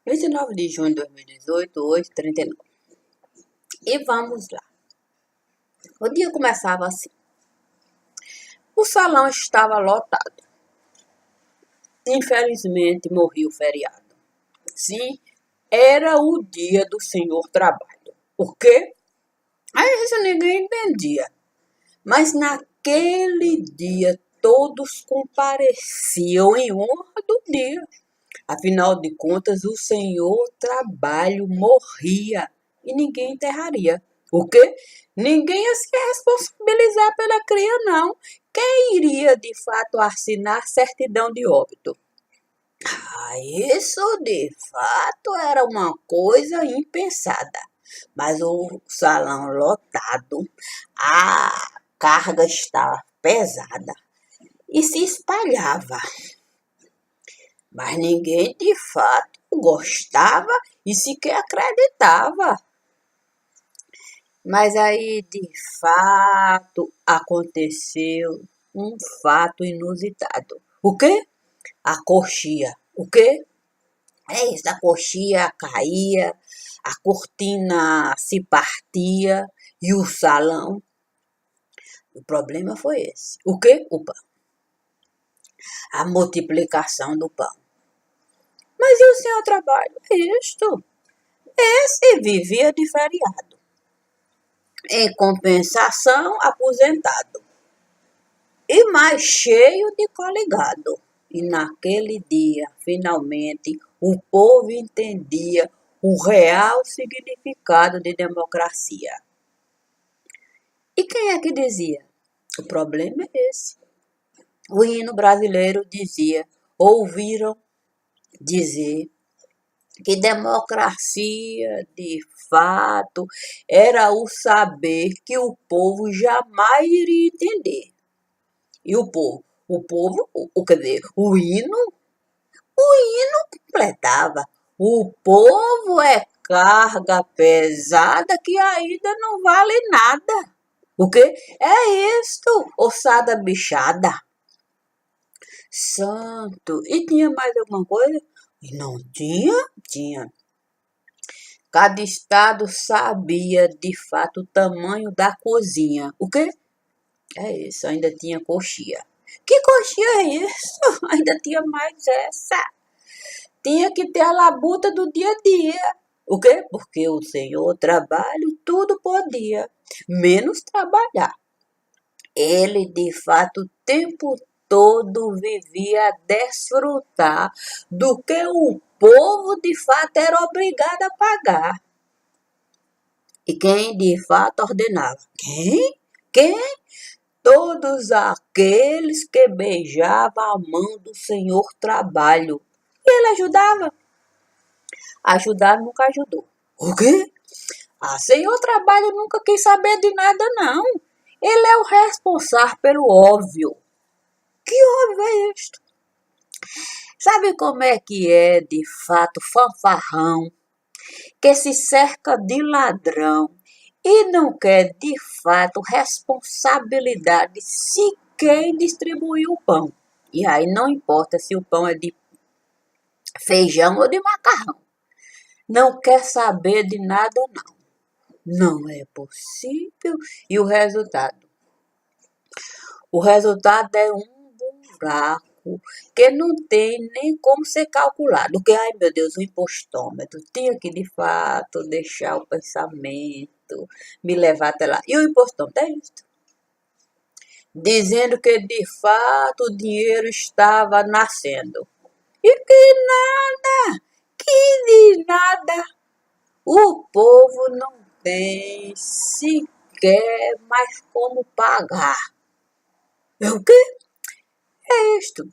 29 de junho de 2018, 8h39. E vamos lá. O dia começava assim. O salão estava lotado. Infelizmente, morreu o feriado. Sim, era o dia do Senhor Trabalho. Por quê? Aí isso ninguém entendia. Mas naquele dia, todos compareciam em honra do dia. Afinal de contas, o Senhor Trabalho morria e ninguém enterraria. O quê? Ninguém ia se responsabilizar pela cria, não. Quem iria, de fato, assinar certidão de óbito? Isso, de fato, era uma coisa impensada. Mas o salão lotado, a carga estava pesada e se espalhava. Mas ninguém, de fato, gostava e sequer acreditava. Mas aí, de fato, aconteceu um fato inusitado. O quê? A coxia. O quê? É isso, a coxia caía, a cortina se partia e o salão. O problema foi esse. O quê? O pão. A multiplicação do pão. Mas e o seu trabalho? Isto. Esse vivia de feriado. Em compensação, aposentado. E mais cheio de coligado. E naquele dia, finalmente, o povo entendia o real significado de democracia. E quem é que dizia? O problema é esse. O hino brasileiro dizia, ouviram dizer que democracia, de fato, era o saber que o povo jamais iria entender. E o povo, quer dizer, o hino completava. O povo é carga pesada que ainda não vale nada. O quê? É isto, ossada bichada. Santo. E tinha mais alguma coisa? E não tinha? Tinha. Cada estado sabia, de fato, o tamanho da cozinha. O quê? É isso, ainda tinha coxia. Que coxia é isso? Ainda tinha mais essa. Tinha que ter a labuta do dia a dia. O quê? Porque o Senhor Trabalho tudo podia, menos trabalhar. Ele, de fato, o tempo todo vivia a desfrutar do que o povo, de fato, era obrigado a pagar. E quem, de fato, ordenava? Quem? Todos aqueles que beijavam a mão do Senhor Trabalho. E ele ajudava. Ajudar nunca ajudou. O quê? Senhor Trabalho nunca quis saber de nada, não. Ele é o responsável pelo óbvio. Que óbvio é isto? Sabe como é que é, de fato, fanfarrão, que se cerca de ladrão e não quer, de fato, responsabilidade sequer em distribuir o pão? E aí não importa se o pão é de feijão ou de macarrão. Não quer saber de nada, não. Não é possível. E o resultado? O resultado é um buraco que não tem nem como ser calculado. Que, ai meu Deus, o impostômetro tinha que, de fato, deixar o pensamento me levar até lá. E o impostômetro é isso. Dizendo que, de fato, o dinheiro estava nascendo. E que de nada. O povo não tem sequer mais como pagar. O quê? É isto.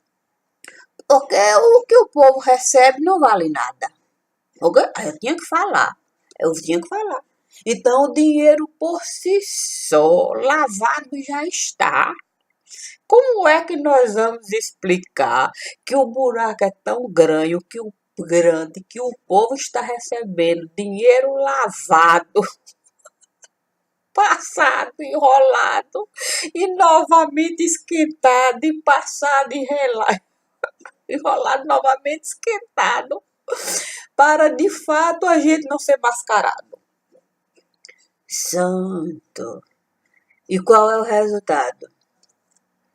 Porque o que o povo recebe não vale nada. Okay? Eu tinha que falar. Então, o dinheiro por si só, lavado já está. Como é que nós vamos explicar que o buraco é tão grande que o povo está recebendo dinheiro lavado, passado, enrolado e novamente esquentado e passado e enrolado novamente esquentado para de fato a gente não ser mascarado. Santo! E qual é o resultado?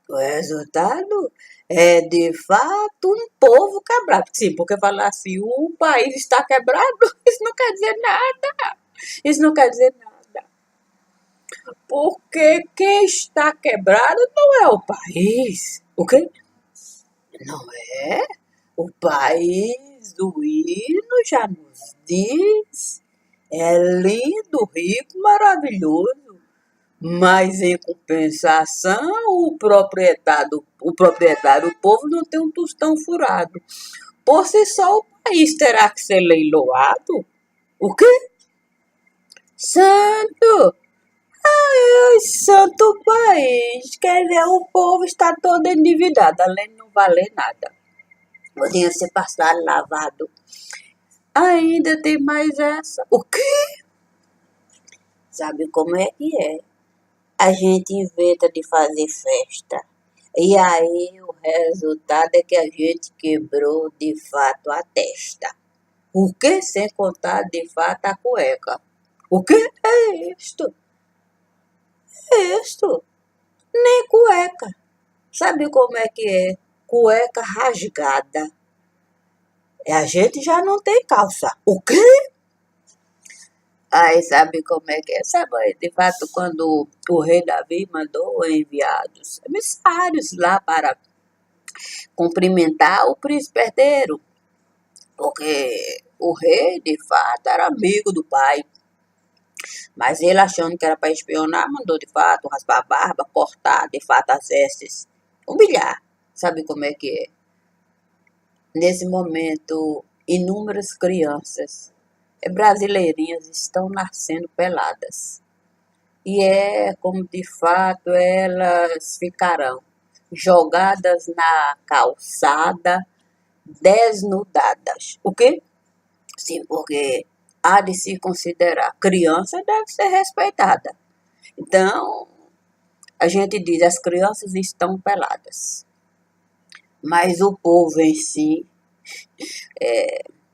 O resultado é, de fato, um povo quebrado. Sim, porque falar assim, o país está quebrado, isso não quer dizer nada. Isso não quer dizer nada. Porque quem está quebrado não é o país. O quê? Não é? O país do hino já nos diz. É lindo, rico, maravilhoso. Mas, em compensação, o povo não tem um tostão furado. Por si só, o país terá que ser leiloado? O quê? Santo! Ai, santo país! Quer dizer, o povo está todo endividado, além de não valer nada. O dinheiro ser passado, lavado. Ainda tem mais essa. O quê? Sabe como é que é? A gente inventa de fazer festa. E aí o resultado é que a gente quebrou de fato a testa. O que? Sem contar de fato a cueca. O que é isto? É isto? Nem cueca. Sabe como é que é? Cueca rasgada. A gente já não tem calça. O quê? Aí sabe como é que é? Sabe, de fato, quando o rei Davi mandou enviados, emissários lá para cumprimentar o príncipe herdeiro, porque o rei, de fato, era amigo do pai. Mas ele, achando que era para espionar, mandou, de fato, raspar a barba, cortar, de fato, as vestes, humilhar. Sabe como é que é? Nesse momento, inúmeras crianças brasileirinhas estão nascendo peladas. E é como de fato elas ficarão jogadas na calçada, desnudadas. O quê? Sim, porque há de se considerar criança, deve ser respeitada. Então, a gente diz, as crianças estão peladas. Mas o povo em si,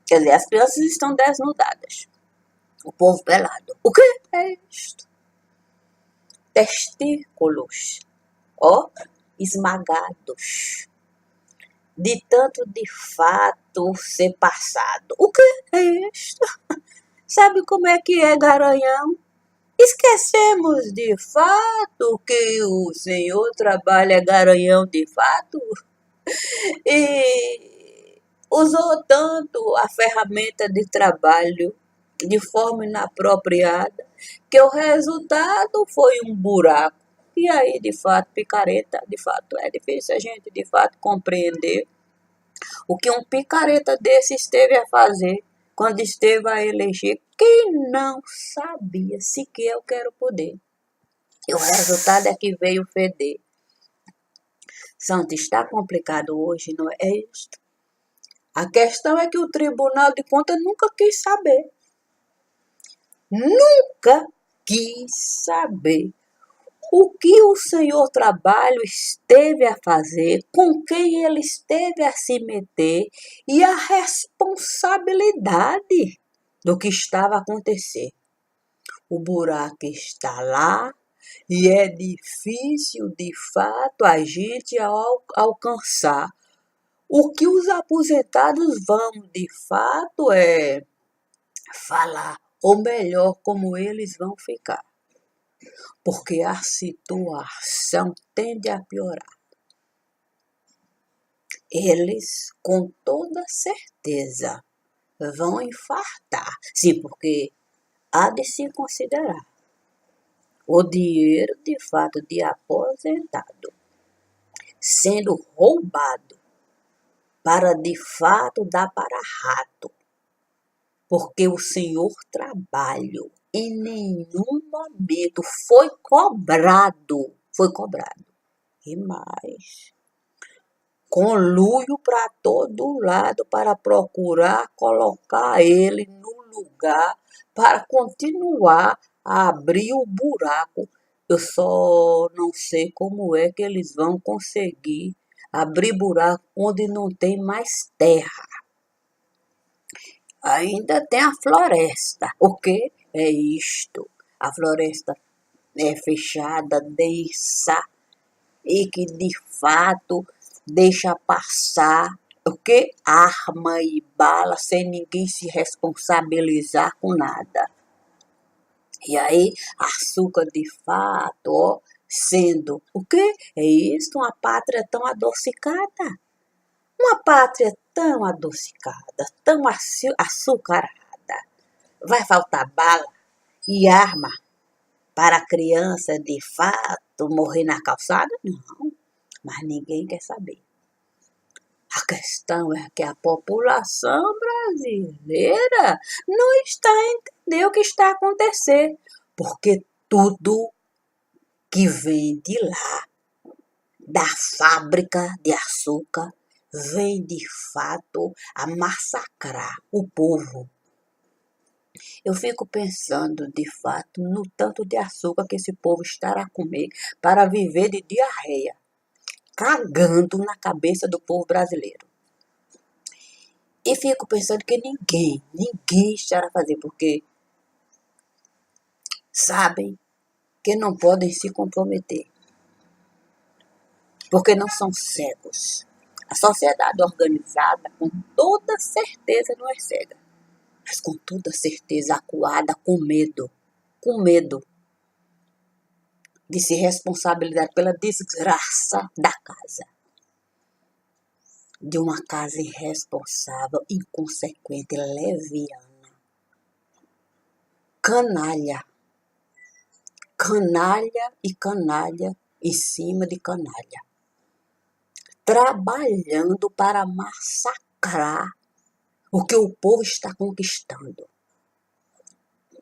quer dizer, as crianças estão desnudadas. O povo pelado. O que é isto? Testículos, ó, esmagados. De tanto de fato ser passado. O que é isto? Sabe como é que é, garanhão? Esquecemos de fato que o Senhor trabalha garanhão de fato e usou tanto a ferramenta de trabalho de forma inapropriada que o resultado foi um buraco. E aí, de fato, picareta, de fato, é difícil a gente, de fato, compreender o que um picareta desse esteve a fazer quando esteve a eleger quem não sabia sequer o que era o poder. E o resultado é que veio feder. Santo, está complicado hoje, não é isto? A questão é que o Tribunal de Contas nunca quis saber. Nunca quis saber o que o senhor trabalho esteve a fazer, com quem ele esteve a se meter e a responsabilidade do que estava a acontecer. O buraco está lá e é difícil, de fato, a gente alcançar. O que os aposentados vão, de fato, é falar, ou melhor, como eles vão ficar. Porque a situação tende a piorar. Eles, com toda certeza, vão infartar. Sim, porque há de se considerar o dinheiro, de fato, de aposentado sendo roubado para, de fato, dar para rato. Porque o senhor trabalho em nenhum momento foi cobrado. E mais, conluio para todo lado para procurar colocar ele no lugar para continuar a abrir o buraco. Eu só não sei como é que eles vão conseguir abrir buraco onde não tem mais terra. Ainda tem a floresta. O que é isto? A floresta é fechada, densa, e que de fato deixa passar o que? Arma e bala sem ninguém se responsabilizar com nada. E aí, açúcar de fato, ó, sendo o quê? É isso, uma pátria tão adocicada. Uma pátria tão adocicada, tão açucarada. Vai faltar bala e arma para a criança de fato morrer na calçada? Não, mas ninguém quer saber. A questão é que a população brasileira não está entendendo o que está acontecendo, porque tudo que vem de lá, da fábrica de açúcar, vem de fato a massacrar o povo. Eu fico pensando, de fato, no tanto de açúcar que esse povo estará a comer para viver de diarreia, cagando na cabeça do povo brasileiro. E fico pensando que ninguém estará a fazer, porque sabem que não podem se comprometer, porque não são cegos. A sociedade organizada, com toda certeza, não é cega, mas com toda certeza acuada com medo de se responsabilizar pela desgraça da casa. De uma casa irresponsável, inconsequente, leviana, canalha e canalha em cima de canalha, trabalhando para massacrar o que o povo está conquistando.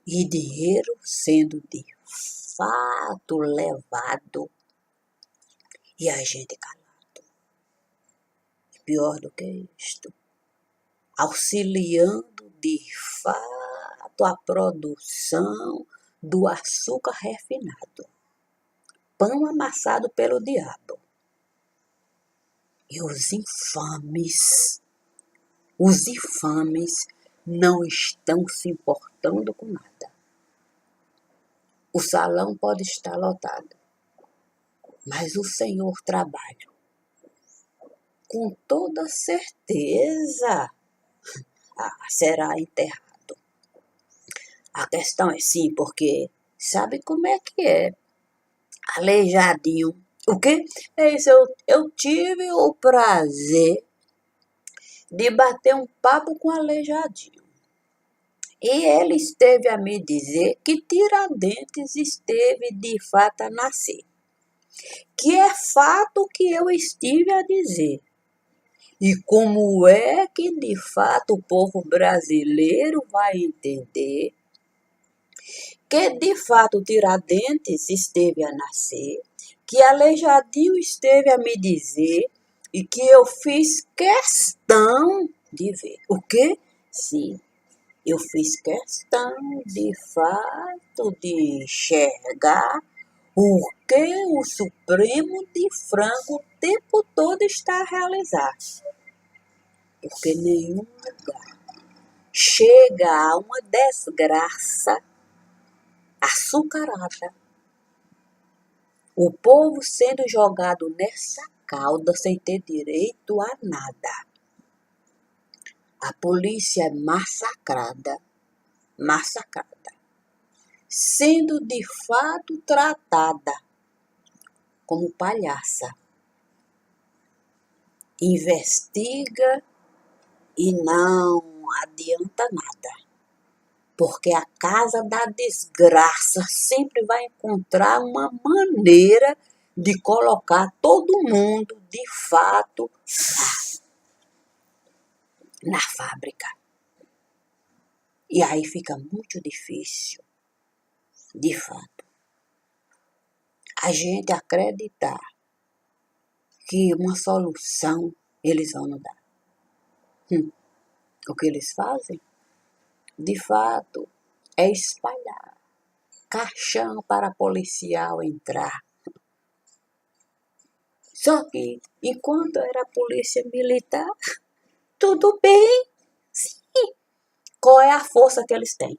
E dinheiro sendo de fato levado e a gente calado. E pior do que isto, auxiliando de fato a produção do açúcar refinado, pão amassado pelo diabo. E os infames não estão se importando com nada. O salão pode estar lotado, mas o senhor trabalho, com toda certeza, será enterrado. A questão é sim, porque sabe como é que é? Aleijadinho. O quê? É isso, eu tive o prazer de bater um papo com o Aleijadinho. E ele esteve a me dizer que Tiradentes esteve de fato a nascer. Que é fato que eu estive a dizer. E como é que de fato o povo brasileiro vai entender que de fato Tiradentes esteve a nascer, que Aleijadinho esteve a me dizer e que eu fiz questão de ver. O quê? Sim, eu fiz questão de fato de enxergar o que o Supremo de Franco o tempo todo está a realizar. Porque nenhum lugar chega a uma desgraça açucarada. O povo sendo jogado nessa cauda sem ter direito a nada. A polícia é massacrada, sendo de fato tratada como palhaça. Investiga e não adianta nada. Porque a casa da desgraça sempre vai encontrar uma maneira de colocar todo mundo, de fato, na fábrica. E aí fica muito difícil, de fato, a gente acreditar que uma solução eles vão nos dar. O que eles fazem? De fato, é espalhar caixão para policial entrar. Só que, enquanto era polícia militar, tudo bem, sim. Qual é a força que eles têm?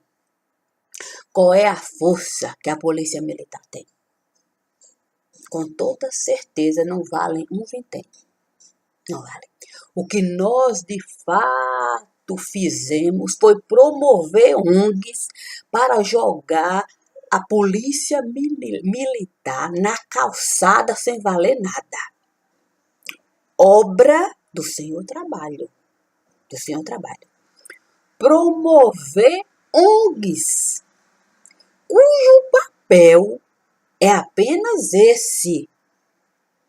Qual é a força que a polícia militar tem? Com toda certeza não valem um vintém. Não vale. O que nós de fato fizemos foi promover ONGs para jogar a polícia militar na calçada sem valer nada. Obra do Senhor Trabalho. Do Senhor Trabalho. Promover ONGs, cujo papel é apenas esse: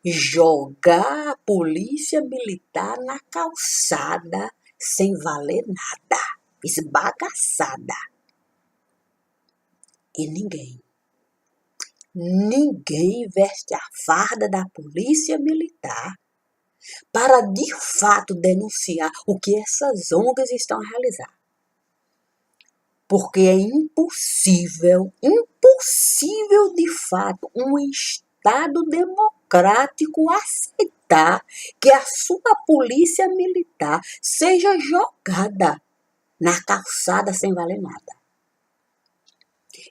jogar a polícia militar na calçada sem valer nada, esbagaçada. E ninguém veste a farda da polícia militar para de fato denunciar o que essas ONGs estão a realizar. Porque é impossível de fato, um Estado democrático aceitar que a sua polícia militar seja jogada na calçada sem valer nada.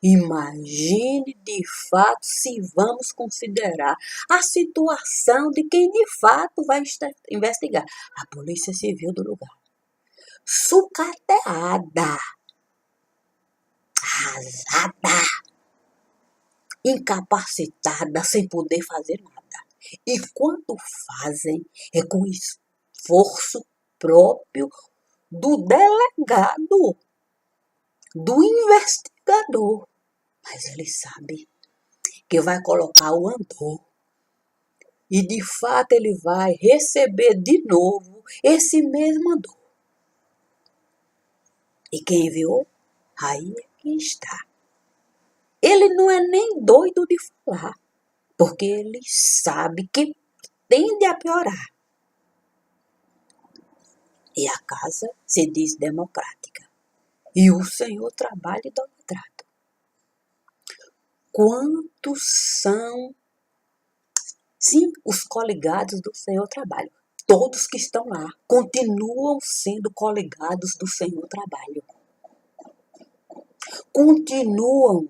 Imagine de fato se vamos considerar a situação de quem de fato vai investigar. A Polícia Civil do lugar. Sucateada. Arrasada, incapacitada, sem poder fazer nada. E quando fazem, é com esforço próprio do delegado, do investigador. Mas ele sabe que vai colocar o andor. E de fato ele vai receber de novo esse mesmo andor. E quem viu? Aí é que está. Ele não é nem doido de falar, porque ele sabe que tende a piorar. E a casa se diz democrática. E o Senhor trabalha idolatrado. Quantos são, sim, os coligados do Senhor trabalho? Todos que estão lá continuam sendo coligados do Senhor trabalho. Continuam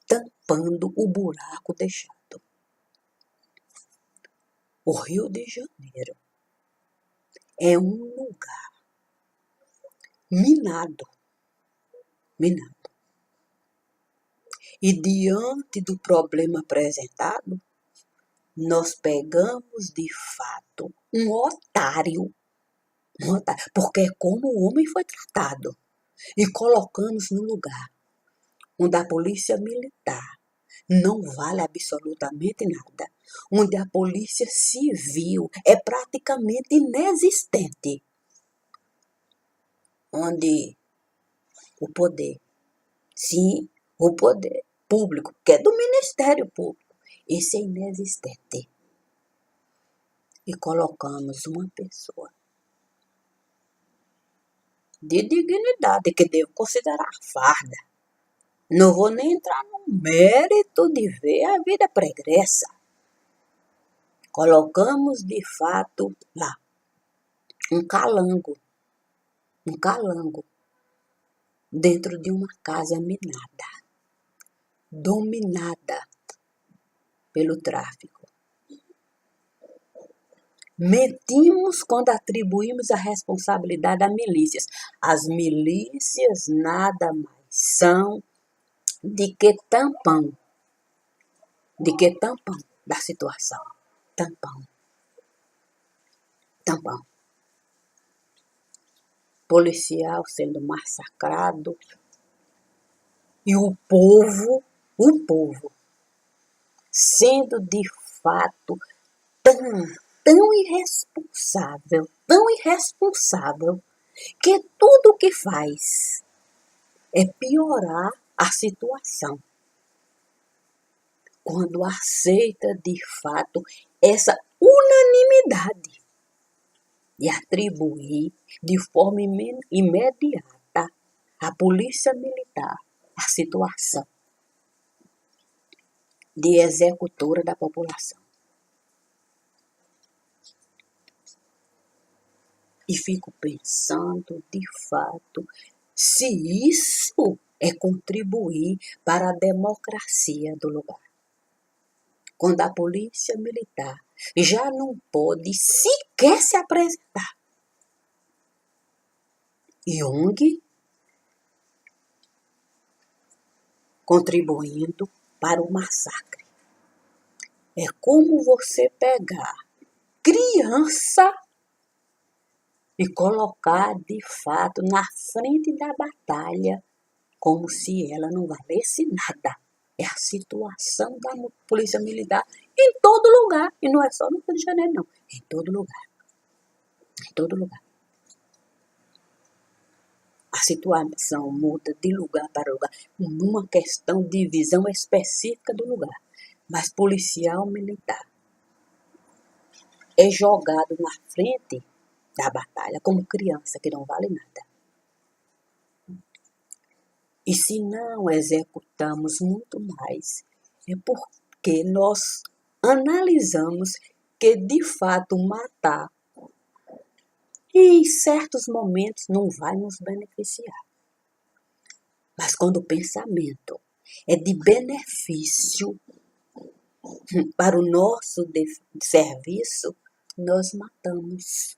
tampando o buraco deixado. O Rio de Janeiro é um lugar minado. E diante do problema apresentado, nós pegamos de fato um otário, porque é como o homem foi tratado, e colocamos no lugar onde a polícia militar não vale absolutamente nada, onde a polícia civil é praticamente inexistente, onde o poder, sim, o poder público, que é do Ministério Público, esse é inexistente. E colocamos uma pessoa de dignidade, que devo considerar farda. Não vou nem entrar no mérito de ver a vida pregressa. Colocamos de fato lá um calango dentro de uma casa minada, dominada pelo tráfico. Mentimos quando atribuímos a responsabilidade a milícias. As milícias nada mais são de que tampão da situação. Tampão. Policial sendo massacrado e o povo sendo de fato tão irresponsável, que tudo o que faz é piorar a situação. Quando aceita de fato essa unanimidade e atribuir de forma imediata à polícia militar a situação de executora da população. E fico pensando, de fato, se isso é contribuir para a democracia do lugar. Quando a polícia militar já não pode sequer se apresentar. Jung contribuindo para o massacre. É como você pegar criança e colocar de fato na frente da batalha como se ela não valesse nada. É a situação da polícia militar em todo lugar. E não é só no Rio de Janeiro, não. Em todo lugar. Em todo lugar. A situação muda de lugar para lugar, numa questão de visão específica do lugar. Mas policial militar é jogado na frente da batalha como criança que não vale nada. E se não executamos muito mais, é porque nós analisamos que de fato matar em certos momentos não vai nos beneficiar. Mas quando o pensamento é de benefício para o nosso serviço, nós matamos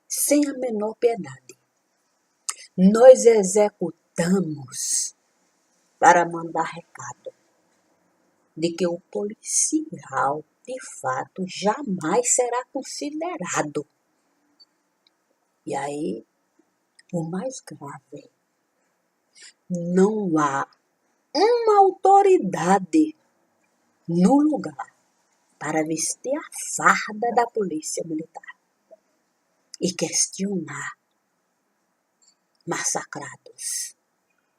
sem a menor piedade. Nós executamos para mandar recado de que o policial, de fato, jamais será considerado. E aí, o mais grave, não há uma autoridade no lugar para vestir a farda da polícia militar e questionar massacrados,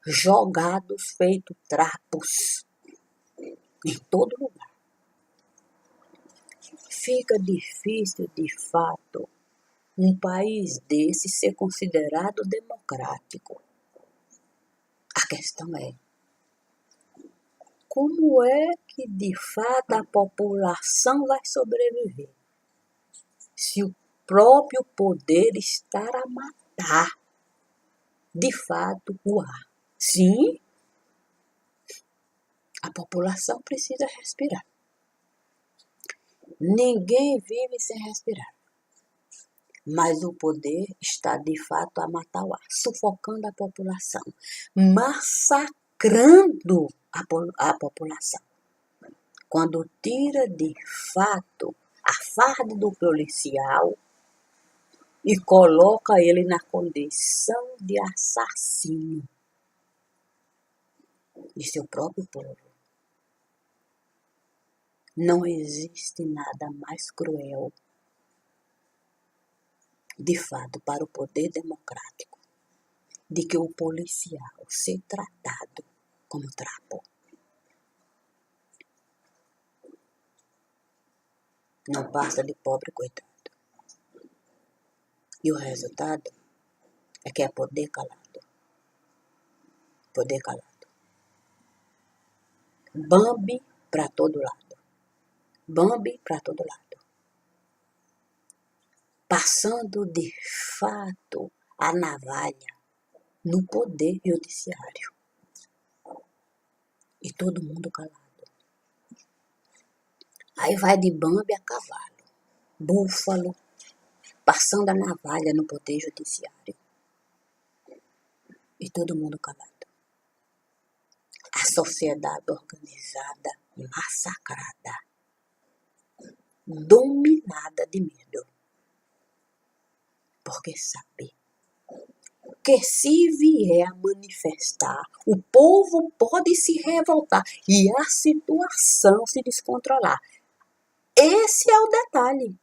jogados feito trapos em todo lugar. Fica difícil, de fato, um país desse ser considerado democrático. A questão é, como é que de fato a população vai sobreviver se o próprio poder está a matar de fato o ar? Sim, a população precisa respirar. Ninguém vive sem respirar. Mas o poder está de fato a matar o ar, sufocando a população, massacrando a população. Quando tira de fato a farda do policial e coloca ele na condição de assassino de seu próprio povo. Não existe nada mais cruel, de fato, para o poder democrático, de que o policial ser tratado como trapo. Não passa de pobre coitado. E o resultado é que é poder calado. Poder calado. Bambi para todo lado. Bambi para todo lado. Passando de fato a navalha no poder judiciário. E todo mundo calado. Aí vai de Bambi a cavalo, búfalo, passando a navalha no poder judiciário. E todo mundo calado. A sociedade organizada, massacrada, dominada de medo. Porque sabe que se vier a manifestar, o povo pode se revoltar e a situação se descontrolar. Esse é o detalhe.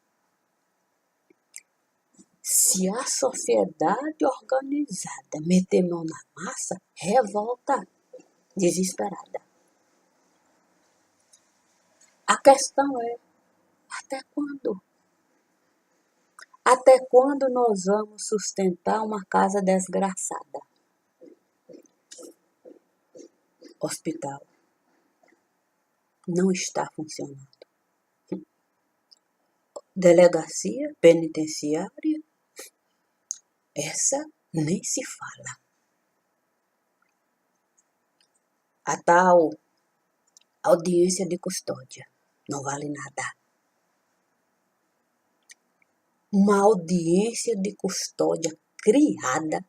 Se a sociedade organizada meter mão na massa, revolta, desesperada. A questão é, até quando? Até quando nós vamos sustentar uma casa desgraçada? Hospital não está funcionando. Delegacia penitenciária essa nem se fala. A tal audiência de custódia não vale nada. Uma audiência de custódia criada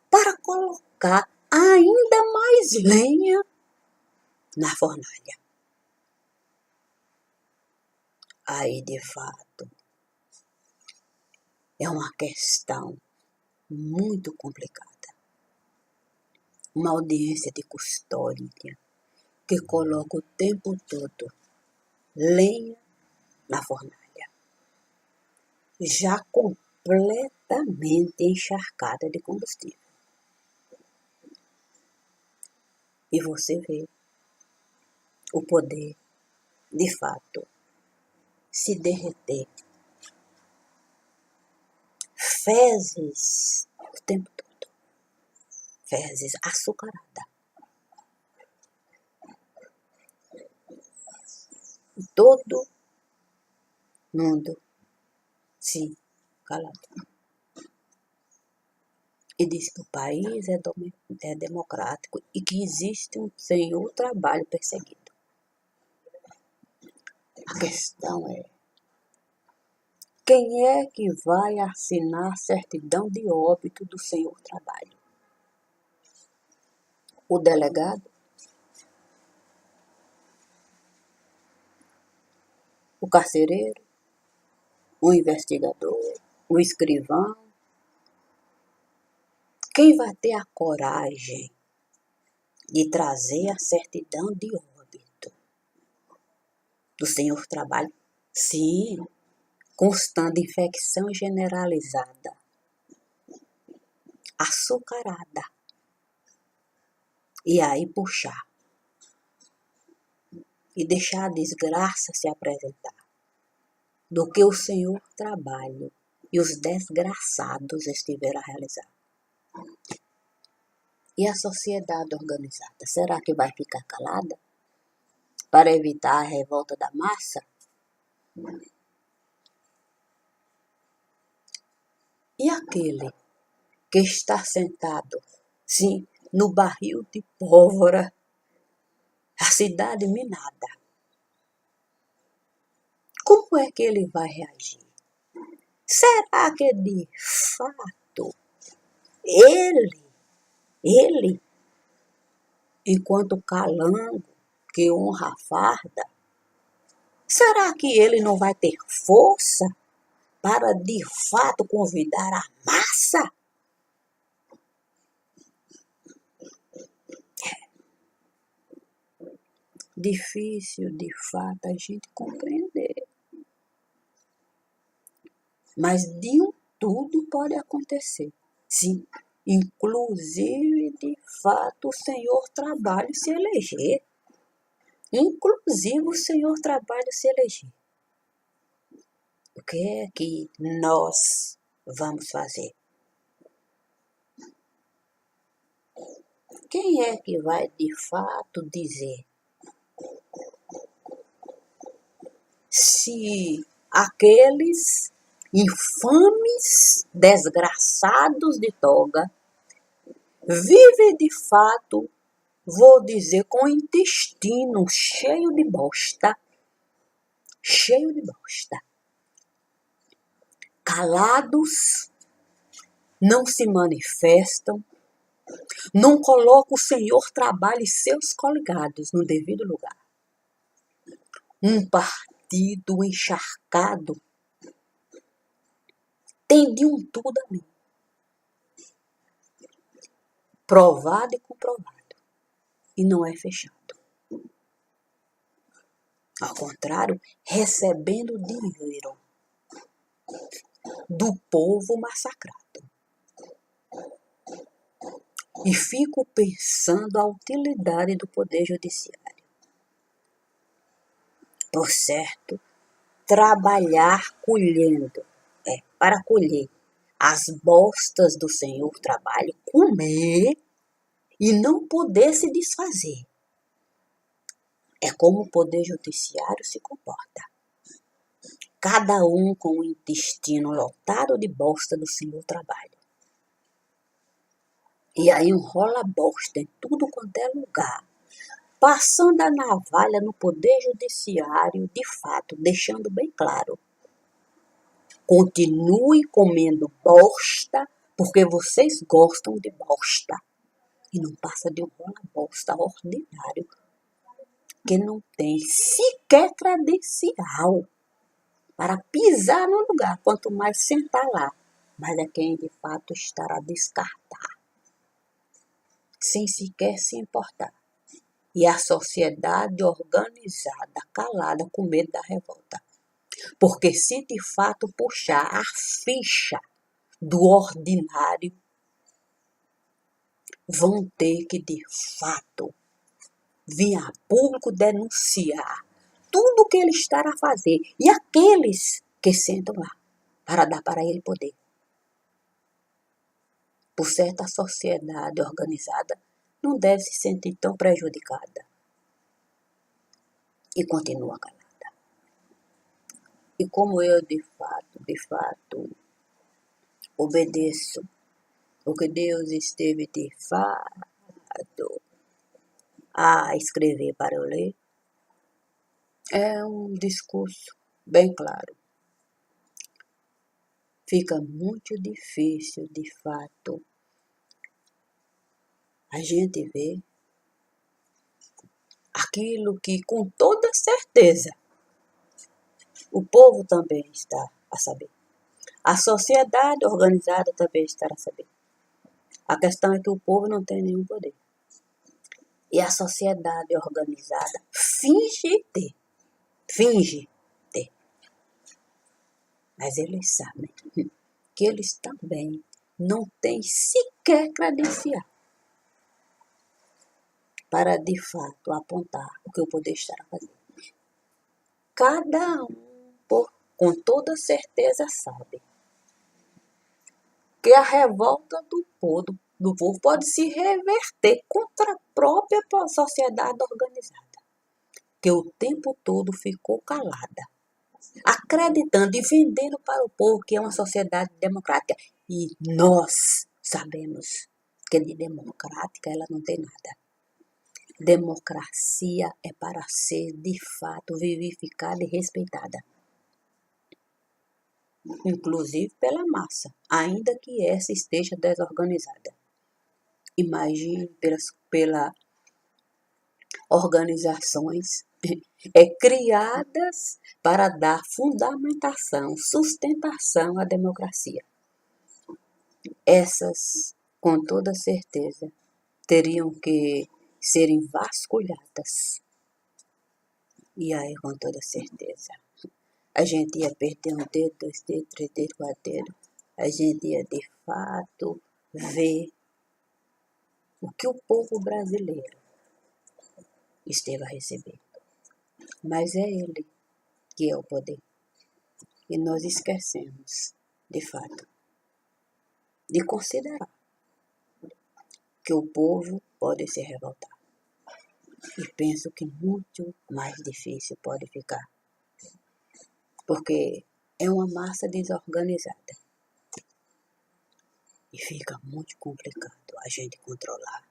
para colocar ainda mais lenha na fornalha. Aí, de fato, é uma questão muito complicada. Uma audiência de custódia que coloca o tempo todo lenha na fornalha, já completamente encharcada de combustível. E você vê o poder, de fato, se derreter. Fezes o tempo todo. Fezes açucarada. E todo mundo se calado. E diz que o país é democrático e que existe um senhor trabalho perseguido. A questão é, quem é que vai assinar a certidão de óbito do senhor trabalho? O delegado? O carcereiro? O investigador? O escrivão? Quem vai ter a coragem de trazer a certidão de óbito do senhor trabalho? Sim, constando infecção generalizada, açucarada, e aí puxar e deixar a desgraça se apresentar, do que o senhor trabalho e os desgraçados estiveram a realizar. E a sociedade organizada, será que vai ficar calada para evitar a revolta da massa? E aquele que está sentado, sim, no barril de pólvora, a cidade minada, como é que ele vai reagir? Será que de fato ele, enquanto calango que honra a farda, será que ele não vai ter força para de fato convidar a massa? Difícil de fato a gente compreender. Mas de um tudo pode acontecer. Sim, inclusive de fato o senhor trabalho se eleger. Inclusive o senhor trabalho se eleger. O que é que nós vamos fazer? Quem é que vai de fato dizer se aqueles infames desgraçados de toga vivem de fato, vou dizer, com o intestino cheio de bosta, calados, não se manifestam, não colocam o senhor trabalho e seus coligados no devido lugar. Um partido encharcado tem de um tudo ali. Provado e comprovado. E não é fechado. Ao contrário, recebendo dinheiro do povo massacrado. E fico pensando a utilidade do Poder Judiciário. Por certo, trabalhar colhendo, para colher as bostas do senhor trabalho, comer e não poder se desfazer. É como o Poder Judiciário se comporta. Cada um com o intestino lotado de bosta do senhor trabalho. E aí enrola bosta em tudo quanto é lugar. Passando a navalha no poder judiciário, de fato, deixando bem claro. Continue comendo bosta, porque vocês gostam de bosta. E não passa de um rola-bosta ordinário, que não tem sequer credencial para pisar no lugar, quanto mais sentar lá. Mas é quem de fato estará a descartar, sem sequer se importar. E a sociedade organizada, calada, com medo da revolta. Porque se de fato puxar a ficha do ordinário, vão ter que de fato vir a público denunciar tudo o que ele está a fazer e aqueles que sentam lá para dar para ele poder. Por certa, a sociedade organizada não deve se sentir tão prejudicada e continua calada. E como eu de fato, obedeço o que Deus esteve de fato a escrever para eu ler, é um discurso bem claro. Fica muito difícil, de fato, a gente ver aquilo que, com toda certeza, o povo também está a saber. A sociedade organizada também está a saber. A questão é que o povo não tem nenhum poder. E a sociedade organizada finge ter. Mas eles sabem que eles também não têm sequer credencial para, de fato, apontar o que o poder está a fazer. Cada um, com toda certeza, sabe que a revolta do povo pode se reverter contra a própria sociedade organizada, que o tempo todo ficou calada, acreditando e vendendo para o povo que é uma sociedade democrática. E nós sabemos que de democrática ela não tem nada. Democracia é para ser, de fato, vivificada e respeitada, inclusive pela massa, ainda que essa esteja desorganizada. Imagine pelas organizações criadas para dar fundamentação, sustentação à democracia. Essas, com toda certeza, teriam que serem vasculhadas. E aí, com toda certeza, a gente ia perder um dedo, 2 dedos, 3 dedos, 4 dedos. A gente ia, de fato, ver o que o povo brasileiro esteve a receber. Mas é ele que é o poder. E nós esquecemos, de fato, de considerar que o povo pode se revoltar. E penso que muito mais difícil pode ficar. Porque é uma massa desorganizada. E fica muito complicado a gente controlar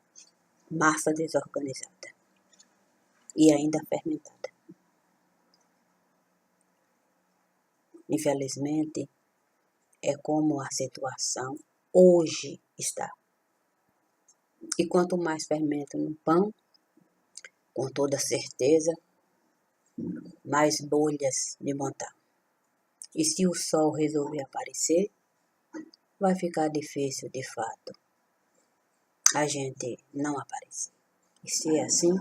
massa desorganizada e ainda fermentada. Infelizmente, é como a situação hoje está. E quanto mais fermento no pão, com toda certeza, mais bolhas de montar. E se o sol resolver aparecer, vai ficar difícil, de fato, a gente não aparecer. E se é assim,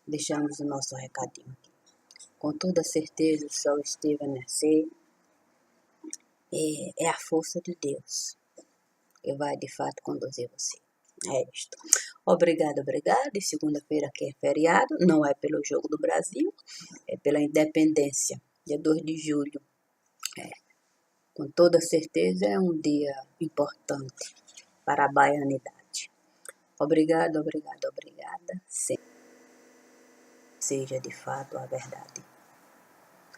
deixamos o nosso recadinho aqui. Com toda certeza, o sol esteve a nascer. É a força de Deus que vai, de fato, conduzir você. É isto. Obrigada. E segunda-feira aqui é feriado. Não é pelo Jogo do Brasil, é pela independência. Dia 2 de julho. Com toda certeza é um dia importante para a baianidade. Obrigada. Seja de fato a verdade.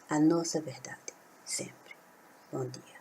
A nossa verdade, sempre. Bom dia.